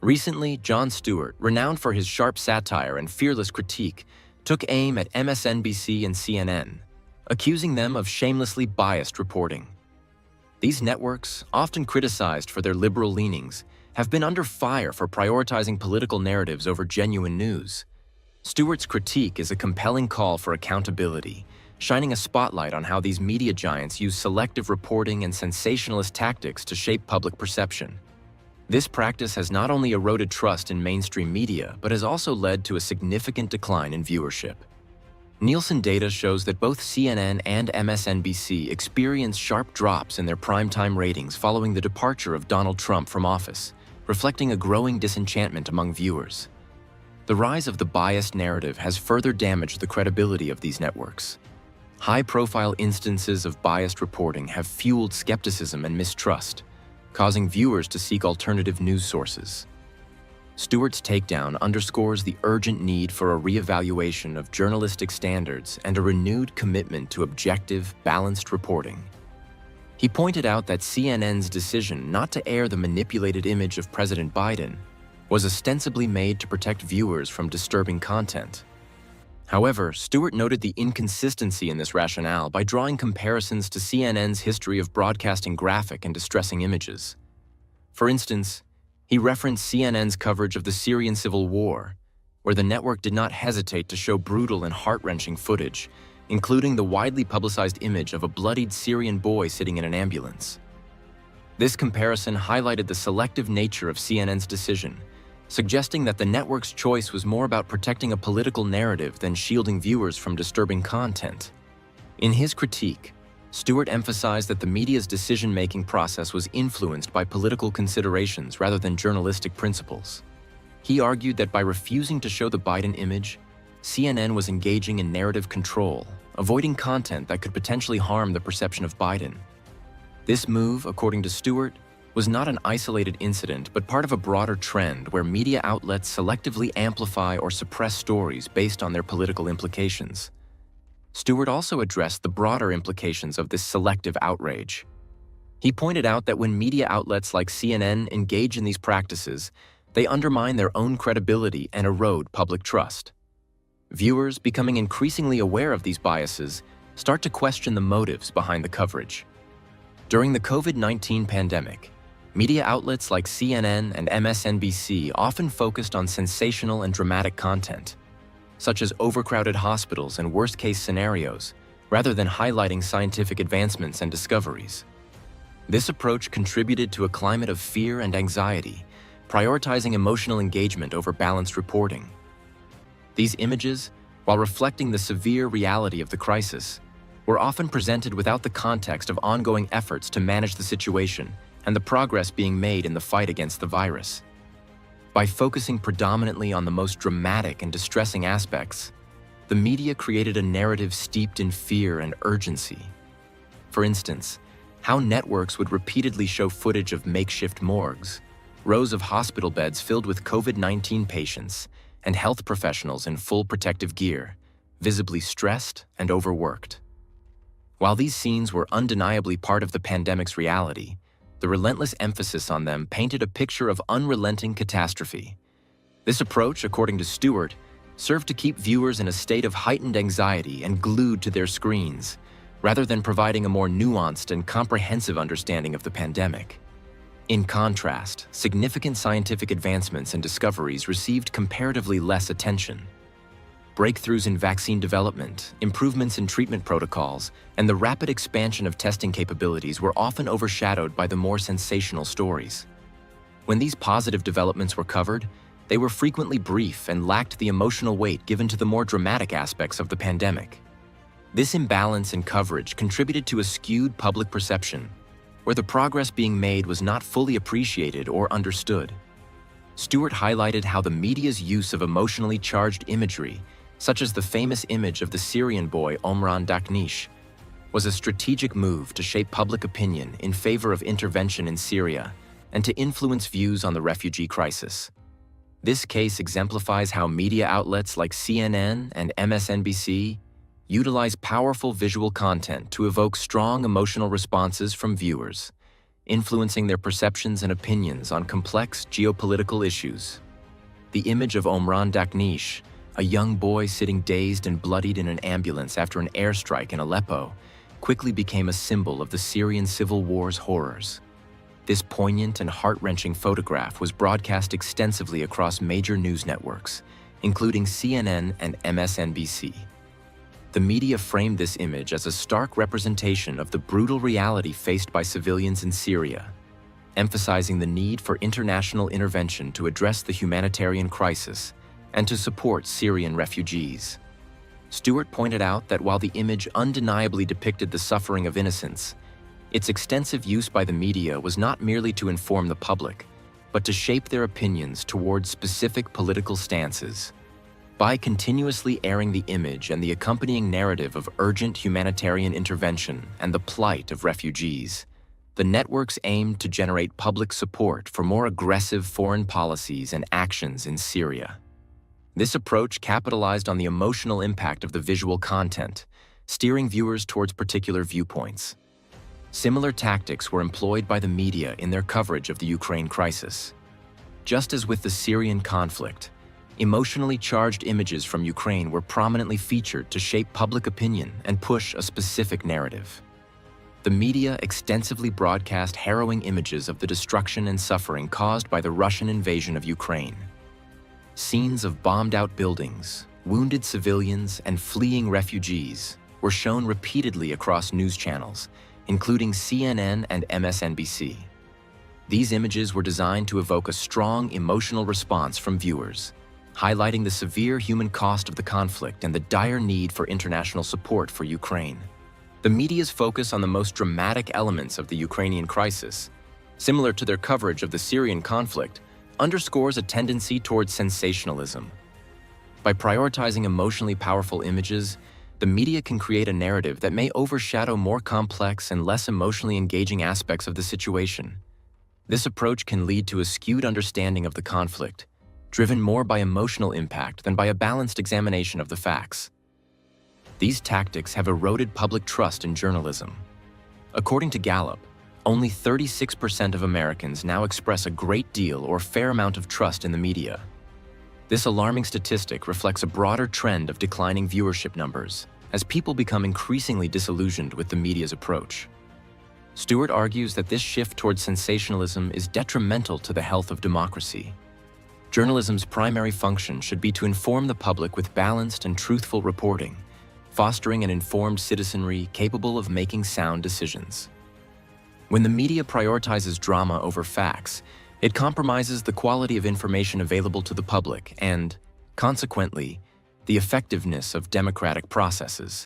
Recently, Jon Stewart, renowned for his sharp satire and fearless critique, took aim at MSNBC and CNN, accusing them of shamelessly biased reporting. These networks, often criticized for their liberal leanings, have been under fire for prioritizing political narratives over genuine news. Stewart's critique is a compelling call for accountability, shining a spotlight on how these media giants use selective reporting and sensationalist tactics to shape public perception. This practice has not only eroded trust in mainstream media, but has also led to a significant decline in viewership. Nielsen data shows that both CNN and MSNBC experienced sharp drops in their primetime ratings following the departure of Donald Trump from office, reflecting a growing disenchantment among viewers. The rise of the biased narrative has further damaged the credibility of these networks. High-profile instances of biased reporting have fueled skepticism and mistrust, causing viewers to seek alternative news sources. Stewart's takedown underscores the urgent need for a reevaluation of journalistic standards and a renewed commitment to objective, balanced reporting. He pointed out that CNN's decision not to air the manipulated image of President Biden was ostensibly made to protect viewers from disturbing content. However, Stewart noted the inconsistency in this rationale by drawing comparisons to CNN's history of broadcasting graphic and distressing images. For instance, he referenced CNN's coverage of the Syrian civil war, where the network did not hesitate to show brutal and heart-wrenching footage, including the widely publicized image of a bloodied Syrian boy sitting in an ambulance. This comparison highlighted the selective nature of CNN's decision, suggesting that the network's choice was more about protecting a political narrative than shielding viewers from disturbing content. In his critique, Stewart emphasized that the media's decision-making process was influenced by political considerations rather than journalistic principles. He argued that by refusing to show the Biden image, CNN was engaging in narrative control, avoiding content that could potentially harm the perception of Biden. This move, according to Stewart, was not an isolated incident but part of a broader trend where media outlets selectively amplify or suppress stories based on their political implications. Stewart also addressed the broader implications of this selective outrage. He pointed out that when media outlets like CNN engage in these practices, they undermine their own credibility and erode public trust. Viewers, becoming increasingly aware of these biases, start to question the motives behind the coverage. During the COVID-19 pandemic, media outlets like CNN and MSNBC often focused on sensational and dramatic content, such as overcrowded hospitals and worst-case scenarios, rather than highlighting scientific advancements and discoveries. This approach contributed to a climate of fear and anxiety, prioritizing emotional engagement over balanced reporting. These images, while reflecting the severe reality of the crisis, were often presented without the context of ongoing efforts to manage the situation and the progress being made in the fight against the virus. By focusing predominantly on the most dramatic and distressing aspects, the media created a narrative steeped in fear and urgency. For instance, how networks would repeatedly show footage of makeshift morgues, rows of hospital beds filled with COVID-19 patients, and health professionals in full protective gear, visibly stressed and overworked. While these scenes were undeniably part of the pandemic's reality, the relentless emphasis on them painted a picture of unrelenting catastrophe. This approach, according to Stewart, served to keep viewers in a state of heightened anxiety and glued to their screens, rather than providing a more nuanced and comprehensive understanding of the pandemic. In contrast, significant scientific advancements and discoveries received comparatively less attention. Breakthroughs in vaccine development, improvements in treatment protocols, and the rapid expansion of testing capabilities were often overshadowed by the more sensational stories. When these positive developments were covered, they were frequently brief and lacked the emotional weight given to the more dramatic aspects of the pandemic. This imbalance in coverage contributed to a skewed public perception, where the progress being made was not fully appreciated or understood. Stewart highlighted how the media's use of emotionally charged imagery, such as the famous image of the Syrian boy Omran Daknish, was a strategic move to shape public opinion in favor of intervention in Syria and to influence views on the refugee crisis. This case exemplifies how media outlets like CNN and MSNBC utilize powerful visual content to evoke strong emotional responses from viewers, influencing their perceptions and opinions on complex geopolitical issues. The image of Omran Daknish, a young boy sitting dazed and bloodied in an ambulance after an airstrike in Aleppo, quickly became a symbol of the Syrian civil war's horrors. This poignant and heart-wrenching photograph was broadcast extensively across major news networks, including CNN and MSNBC. The media framed this image as a stark representation of the brutal reality faced by civilians in Syria, emphasizing the need for international intervention to address the humanitarian crisis and to support Syrian refugees. Stewart pointed out that while the image undeniably depicted the suffering of innocents, its extensive use by the media was not merely to inform the public, but to shape their opinions towards specific political stances. By continuously airing the image and the accompanying narrative of urgent humanitarian intervention and the plight of refugees, the networks aimed to generate public support for more aggressive foreign policies and actions in Syria. This approach capitalized on the emotional impact of the visual content, steering viewers towards particular viewpoints. Similar tactics were employed by the media in their coverage of the Ukraine crisis. Just as with the Syrian conflict, emotionally charged images from Ukraine were prominently featured to shape public opinion and push a specific narrative. The media extensively broadcast harrowing images of the destruction and suffering caused by the Russian invasion of Ukraine. Scenes of bombed-out buildings, wounded civilians, and fleeing refugees were shown repeatedly across news channels, including CNN and MSNBC. These images were designed to evoke a strong emotional response from viewers, highlighting the severe human cost of the conflict and the dire need for international support for Ukraine. The media's focus on the most dramatic elements of the Ukrainian crisis, similar to their coverage of the Syrian conflict, underscores a tendency towards sensationalism. By prioritizing emotionally powerful images, the media can create a narrative that may overshadow more complex and less emotionally engaging aspects of the situation. This approach can lead to a skewed understanding of the conflict, driven more by emotional impact than by a balanced examination of the facts. These tactics have eroded public trust in journalism. According to Gallup, only 36% of Americans now express a great deal or fair amount of trust in the media. This alarming statistic reflects a broader trend of declining viewership numbers as people become increasingly disillusioned with the media's approach. Stewart argues that this shift towards sensationalism is detrimental to the health of democracy. Journalism's primary function should be to inform the public with balanced and truthful reporting, fostering an informed citizenry capable of making sound decisions. When the media prioritizes drama over facts, it compromises the quality of information available to the public and, consequently, the effectiveness of democratic processes.